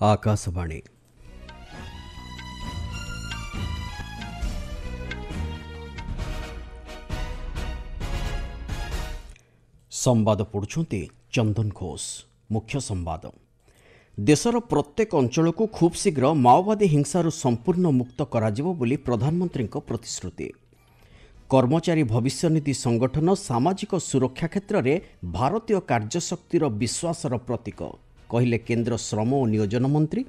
आकाशवाणी संवाद पढ़ुछंती चंदन घोष। मुख्य संवाद देशर प्रत्येक अंचल को खूब शीघ्र माओवादी हिंसार संपूर्ण मुक्त कराजिबो बोली प्रधानमंत्री प्रतिश्रुति। कर्मचारी भविष्यनिधि संगठन सामाजिक सुरक्षा क्षेत्र में भारतीय कार्यशक्तिर विश्वासर प्रतीक कहले केंद्र श्रम और नियोजन मंत्री।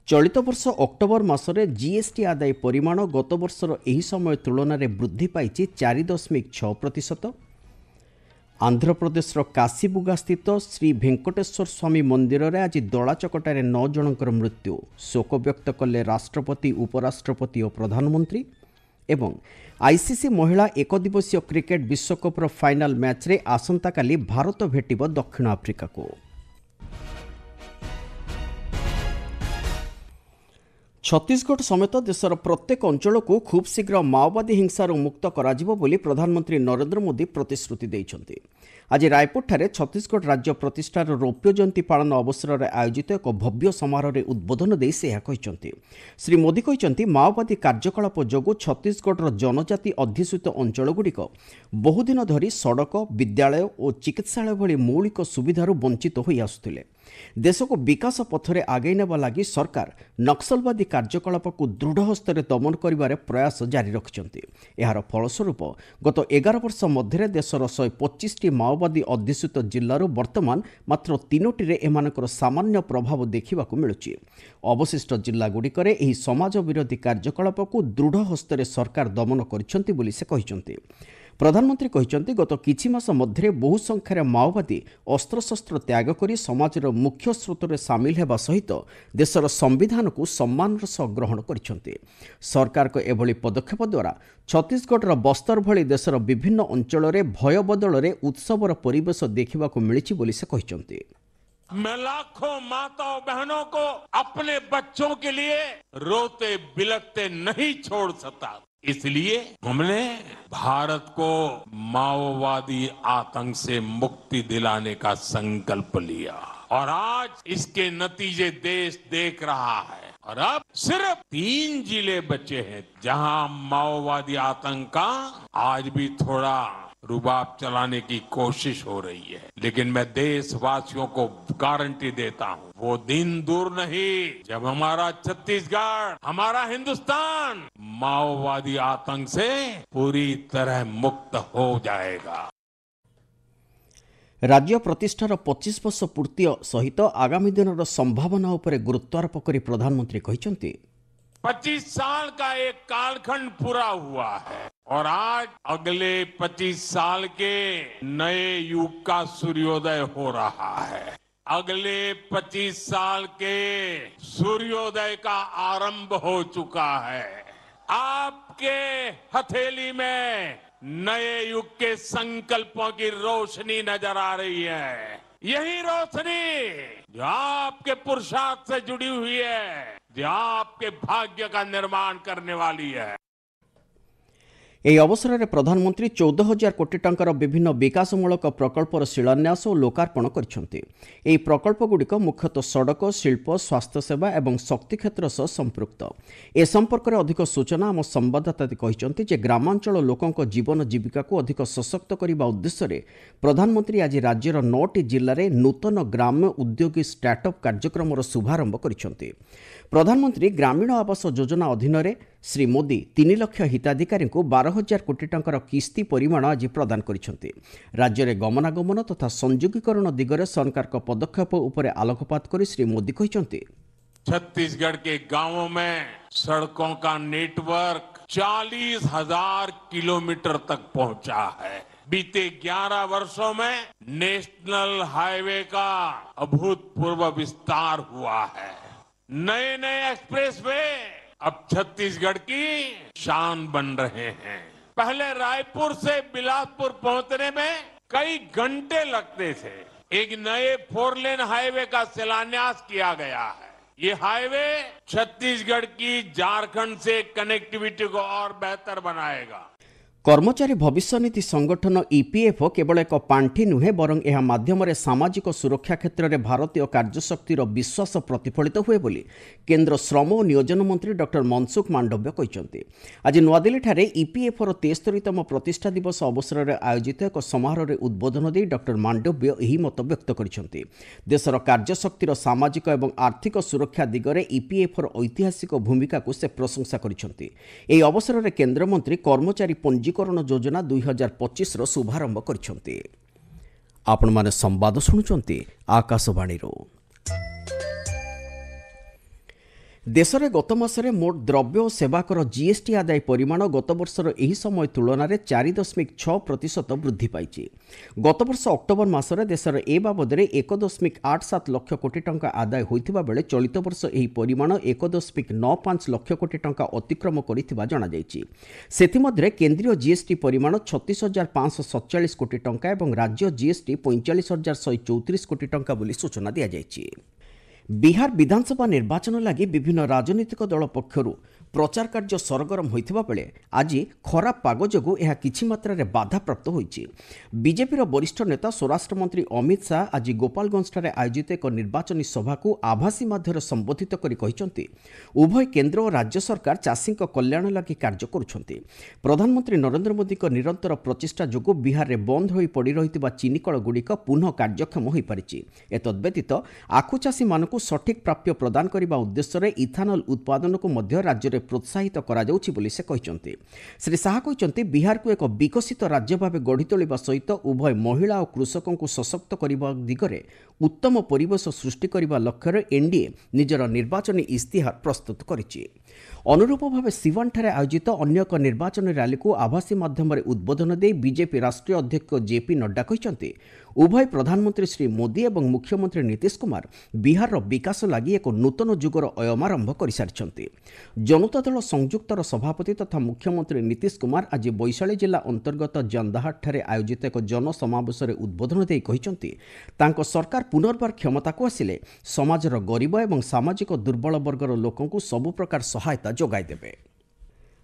चलित वर्ष अक्टोबर मासरे जीएसटी आदाय परिमाण गत वर्षर एही समय तुलन में वृद्धि पाइछि 4.6%। आंध्र प्रदेश काशीबुगा स्थित श्री वेंकटेश्वर स्वामी मंदिर में आज दलाचकटार 9 जनकर मृत्यु। शोक व्यक्त कले राष्ट्रपति उपराष्ट्रपति और प्रधानमंत्री। एवं आईसीसी महिला एक दिवसीय क्रिकेट विश्वकप्र फाइनाल मैच रे आसंता काली भारत भेटिब दक्षिण आफ्रिका को। छत्तीसगढ़ समेत देशर प्रत्येक अंचल को खूब शीघ्र माओवादी हिंसार मुक्त कराजिबो बोली प्रधानमंत्री नरेंद्र मोदी प्रतिश्रुति दैछन्ति। आज रायपुर ठारे छत्तीसगढ़ राज्य प्रतिष्ठार रौप्य जयंती पालन अवसर में आयोजित एक भव्य समारोह में उद्बोधन देई से कहते। श्री मोदी कहते माओवादी कार्यकलाप जोगु छत्तीसगढ़ जनजाति अध्युषित अंचलगुड़िक बहुदिन धरी सड़क विद्यालय और चिकित्सालय भली मौलिक सुविधारू वंचित होई आसुथिले। देश को विकास पथरे आगे नेबा लागि सरकार नक्सलवादी कार्यकलाप को दृढ़ हस्ते दमन करिबारे प्रयास जारी रखिछन्ति। एहार फलस्वरूप गत 11 वर्ष मध्य देशर 125 माओवादी अध्युषित जिल्लारू वर्तमान मात्र 3टी रे एमानकर सामान्य प्रभाव देखिबाकू मिलुछि। अवशिष्ट जिल्लागुड़िकरे एही समाज विरोधी कार्यकलाप को दृढ़ हस्ते सरकार दमन करिछन्ति बोली से कहिछन्ति। प्रधानमंत्री कहते गत किछि मास मध्य बहु संख्यार माओवादी अस्त्रशस्त्र त्याग करी समाजर मुख्य स्रोत में सामिल होगा सहित देशर संविधान को सम्मानर सह ग्रहण करिसेंति। सरकार को एभली पदक्षेप द्वारा छत्तीसगढ़ बस्तर भली देशर विभिन्न अंचल में भय बदल में उत्सवर परिवेश देखा मिली बोली से कहते। मैं लाखों माताओं बहनों को अपने बच्चों के लिए रोते बिलखते नहीं छोड़ सकता। इसलिए हमने भारत को माओवादी आतंक से मुक्ति दिलाने का संकल्प लिया और आज इसके नतीजे देश देख रहा है। और अब सिर्फ 3 जिले बचे हैं जहां माओवादी आतंक का आज भी थोड़ा रुबाब चलाने की कोशिश हो रही है, लेकिन मैं देशवासियों को गारंटी देता हूं वो दिन दूर नहीं जब हमारा छत्तीसगढ़, हमारा हिंदुस्तान माओवादी आतंक से पूरी तरह मुक्त हो जाएगा। राज्य प्रतिष्ठार 25 वर्ष पूर्ति सहित आगामी दिन संभावना उपर गुरुत्वारोप कर प्रधानमंत्री कहते 25 साल का एक कालखंड पूरा हुआ है और आज अगले 25 साल के नए युग का सूर्योदय हो रहा है। अगले 25 साल के सूर्योदय का आरंभ हो चुका है। आपके हथेली में नए युग के संकल्पों की रोशनी नजर आ रही है। यही रोशनी जो आपके पुरुषार्थ से जुड़ी हुई है, जो आपके भाग्य का निर्माण करने वाली है। ଏହି ଅବସରରେ ପ୍ରଧାନମନ୍ତ୍ରୀ 14,000 କୋଟି ଟଙ୍କାର ବିଭିନ୍ନ ବିକାଶମୂଳକ ପ୍ରକଳ୍ପର ଶିଳାନ୍ୟାସ ଓ ଲୋକାର୍ପଣ କରିଛନ୍ତି। ଏହି ପ୍ରକଳ୍ପଗୁଡ଼ିକ ମୁଖ୍ୟତଃ ସଡ଼କ, ଶିଳ୍ପ, ସ୍ୱାସ୍ଥ୍ୟସେବା ଏବଂ ଶକ୍ତି କ୍ଷେତ୍ର ସହ ସମ୍ପୃକ୍ତ। ଏ ସମ୍ପର୍କରେ ଅଧିକ ସୂଚନା ଆମ ସମ୍ବାଦଦାତା କହିଛନ୍ତି ଯେ ଗ୍ରାମାଞ୍ଚଳ ଲୋକଙ୍କ ଜୀବନ ଜୀବିକାକୁ ଅଧିକ ସଶକ୍ତ କରିବା ଉଦ୍ଦେଶ୍ୟରେ ପ୍ରଧାନମନ୍ତ୍ରୀ ଆଜି ରାଜ୍ୟର 9ଟି ଜିଲ୍ଲାରେ ନୂତନ ଗ୍ରାମ୍ୟ ଉଦ୍ୟୋଗୀ ଷ୍ଟାର୍ଟଅପ୍ କାର୍ଯ୍ୟକ୍ରମର ଶୁଭାରମ୍ଭ କରିଛନ୍ତି। प्रधानमंत्री ग्रामीण आवास योजना अधीन श्री मोदी 3 लाख हिताधिकारी 12,000 कोटी टंकार किस्ती परिमाण आज प्रदान करिसेंति। राज्य में गमनागमन तथा संयोगीकरण दिगरे सरकार का पदक्षेप उपर आलोकपात कर श्री मोदी कहते छत्तीसगढ़ के गांवों में सड़कों का नेटवर्क 40,000 किलोमीटर तक पहुंचा है। बीते 11 वर्षों में नेशनल हाईवे का अभूतपूर्व विस्तार हुआ है। नए नए एक्सप्रेसवे अब छत्तीसगढ़ की शान बन रहे हैं। पहले रायपुर से बिलासपुर पहुंचने में कई घंटे लगते थे। एक नए 4 लेन हाईवे का शिलान्यास किया गया है। ये हाईवे छत्तीसगढ़ की झारखंड से कनेक्टिविटी को और बेहतर बनाएगा। कर्मचारी भविष्य निधि संगठन ईपीएफओ केवल एक पांठी नुहे बरं यह माध्यम सामाजिक सुरक्षा क्षेत्र में भारतीय कार्यशक्तिर विश्वास प्रतिफलित हुए बोली केंद्र श्रम और नियोजन मंत्री डॉक्टर मनसुख मांडव्य कहते। आज नुआदिल्लीठार ईपीएफओर 73तम प्रतिष्ठा दिवस अवसर में आयोजित एक समारोह में उद्बोधन दे डॉक्टर मांडव्य यही मत व्यक्त करते। देशर कार्यशक्तिर सामाजिक और आर्थिक सुरक्षा दिगरे ईपीएफओर ऐतिहासिक भूमिका को से प्रशंसा करते। यह अवसर में केन्द्रमंत्री कर्मचारी पंजीकरण योजना 2025 रो शुभारंभ करछन्ते। आपण माने संवाद सुनुचन्ते आकाशवाणी रो। देश में गत मासरे मोट द्रव्य और सेवाकर जीएसटी आदाय परिमाण गत वर्षर एही समय तुलन में 4.6% वृद्धि पाई। गत वर्ष अक्टोबर मासरे देशर ए बाबद 1.87 लक्ष कोटी टंका आदाय होइथिबा बेले चलित वर्ष एही परिमाण 1.95 लक्ष कोटी टंका अतिक्रम करिथिबा जणा जायछि। सेथिमध्ये केंद्रीय जीएसटी परिमाण 36,547 कोटी टंका एवं राज्य जीएसटी 45,134 कोटी टंका बोली सूचना दिया जायछि। बिहार विधानसभा निर्वाचन लगी विभिन्न राजनीतिक दल पक्षर प्रचार कार्य सरगरम होइथिबा बेले आज खराब पाग जोगु यह किछि मात्रा रे बाधाप्राप्त होइछि। बीजेपी वरिष्ठ नेता स्वराष्ट्र मंत्री अमित शाह आज गोपालगंज आयोजित एक निर्वाचनी सभा को आभासी माध्यम संबोधित करि कहिसंति उभय केंद्र और राज्य सरकार चाषी कल्याण लगी कार्य करुछंती। प्रधानमंत्री नरेंद्र मोदी निरंतर प्रचेष्टा जोगु बिहार में बंद होई पड़ी रहितिबा चीनीकल गुड़िक पुनः कार्यक्षम होई परिछि। एतद्व्यतीत आखु चाषी मानकु सठिक प्राप्य प्रदान करने उद्देश्य रे इथानल उत्पादन को मध्य राज्य में प्रोत्साहित करा जाउछि बोली से कहते। श्री शाह कहते बिहार को एक विकसित राज्य भाव गढ़ी तोलिबा सहित उभय महिला और कृषकों को सशक्त करने दिगरे उत्तम परिवेश सृष्टि करने लक्ष्य एनडीए निजर निर्वाचनी इस्तिहार प्रस्तुत करिछि। अनुरूप भाव सिवान ठारे आयोजित अन्य एक निर्वाचन रैली को आभासी माध्यम उद्बोधन दे बीजेपी राष्ट्रीय अध्यक्ष जेपी नड्डा कहते उभय प्रधानमंत्री श्री मोदी और मुख्यमंत्री नीतीश कुमार बिहार विकास लगी एक नूतन युगर अयमारंभ कर सारी। जनता दल संयुक्तर सभापति तथा मुख्यमंत्री नीतीश कुमार आज वैशाली जिला अंतर्गत जंदाहाट ठारे आयोजित एक जनसमावेश उद्बोधन दे कहते तांको सरकार पुनर्बार क्षमता को आसिले समाजर गरीब और सामाजिक दुर्बल वर्गर लोकों को सबु प्रकार सहायता जोगाई देबे।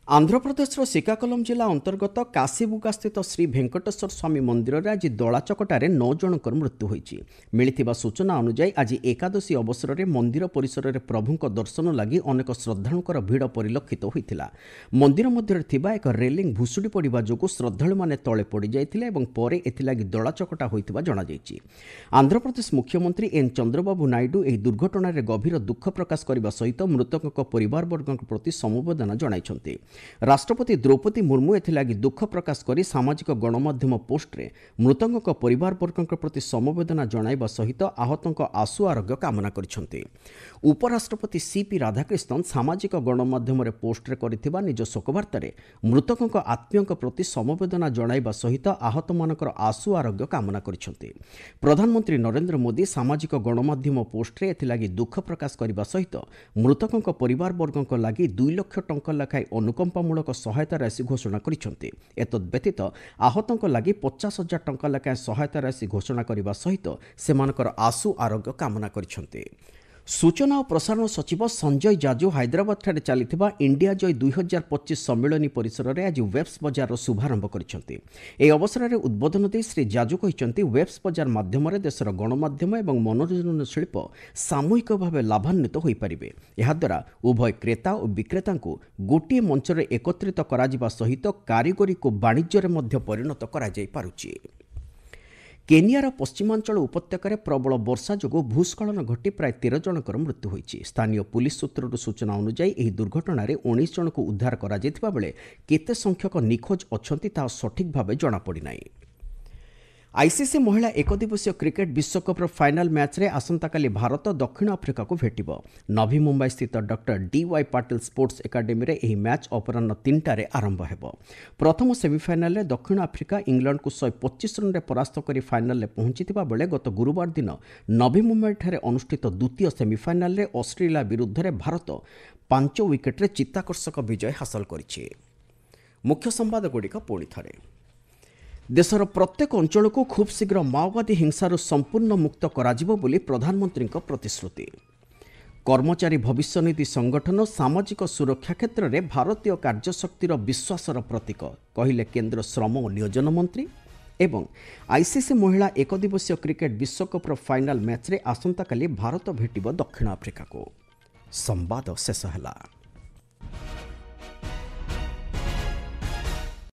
आंध्र प्रदेश श्रीकाकुलम जिला अंतर्गत काशीबुगा स्थित श्री वेंकटेश्वर स्वामी मंदिर में आज दलाचकटार 9 जनकर मृत्यु होइछि। मिलिथिबा सूचना अनुसार आज एकादशी अवसर में मंदिर परिसर में प्रभुंक दर्शन लगी अनेक श्रद्धालुंकर भिड़ परिलक्षित होइथिला। मंदिर मध्य थिबा एक रेलिंग भुशुड़ी पड़िबा जोगु श्रद्धालु माने तळे पड़ी जाइथिले एवं परे एथिलागि दलाचकटा होइथिबा जणा जाइछि। आंध्र प्रदेश मुख्यमंत्री एन चंद्रबाबू नायडू एही दुर्घटना रे गभीर दुख प्रकाश करबा सहित मृतकक परिवारवर्गक प्रति समवेदना जणाइछन्ति। राष्ट्रपति द्रौपदी मुर्मू एथिलागि दुख प्रकाश करी सामाजिक गणमाध्यम पोस्टरे मृतकक परिवारवर्गक प्रति समवेदना जणाइबा सहित आहतक आशु आरोग्य कामना करिसंति। उपराष्ट्रपति सीपी राधाकृष्णन सामाजिक गणमाध्यम पोस्टरे करिथिबा निज शोकबार्तारे मृतकक आत्मीयक प्रति समवेदना जणाइबा सहित आहतमानकर आशु आरोग्य कामना करिसंति। प्रधानमंत्री नरेंद्र मोदी सामाजिक गणमाध्यम पोस्टरे एथिलागि दुख प्रकाश करबा सहित मृतकक परिवारवर्गक लागि 2 लाख टंका लेखाय अनुकंपामूलक सहायता राशि घोषणा करिसंति। एतद्व्यतीत आहतंक लागि 50,000 टंका लेखाय सहायता राशि घोषणा करबा सहित सेमानकर आशु आरोग्य कामना करिसंति। सूचना और प्रसारण सचिव संजय जाजू हैदराबाद चलिथिबा इंडिया जय 2025 सम्मेलनी परिसर में आज वेब्स बजार शुभारंभ करिसंति। ए अवसर में उद्बोधन दे श्री जाजू कहते वेब्स बजार माध्यम देशर गणमाध्यम और मनोरंजन शिल्प सामूहिक भाव लाभान्वित हो पारिबे। एहा द्वारा उभय क्रेता और विक्रेता को गोटे मंच में एकत्रित करा सहित कारीगरी को वाणिज्य में मध्य परिणत करा जाई पारुछि। केनियार पश्चिमांचल उपत्यकार प्रबल वर्षा जोगु भूस्खलन घटी प्राय 13 जनकर मृत्यु होइछि। स्थानीय पुलिस सूत्रर सूचना अनुसार यह दुर्घटना 19 जन को उद्धार करा जायतिबा बेले केते संख्यक निखोज अछंती ता सठिक भावे जणा पड़ी नाही। आईसीसी महिला एक दिवसीय क्रिकेट विश्वकप्र फाइनाल मैच रे आसंताकाली भारत दक्षिण आफ्रिका को भेटिबो। नवी मुंबई स्थित doctor D Y Patil sports academy रे एही मैच अपराह्न 3टारे आरंभ हेबो। प्रथम सेमीफाइनाल रे दक्षिण आफ्रिका इंग्लैंड को 125 रन रे परास्त करी फाइनाल रे पहुंचीतिबा बेले गत गुरुवार दिन नवी मुंबई ठारे अनुष्ठित द्वितीय सेमीफाइनाल रे ऑस्ट्रेलिया विरुद्ध रे भारत 5 विकेट रे चित्ताकर्षक विजय हासिल करिछि। मुख्य संवाद गुड़िक पुणी थरे। देशर प्रत्येक अंचल को खूब शीघ्र माओवादी हिंसार संपूर्ण मुक्त कराजिबो बोली प्रधानमंत्री प्रतिश्रुति। कर्मचारी भविष्यनिधि संगठन सामाजिक सुरक्षा क्षेत्र में भारतीय कार्यशक्तिर विश्वासर प्रतीक कहिले केंद्र श्रम और नियोजन मंत्री एवं आईसीसी महिला एक दिवसीय क्रिकेट विश्वकप्र फाइनाल मैच रे आसंता काली भारत भेटिब दक्षिण आफ्रिका को। संवाद शेष है।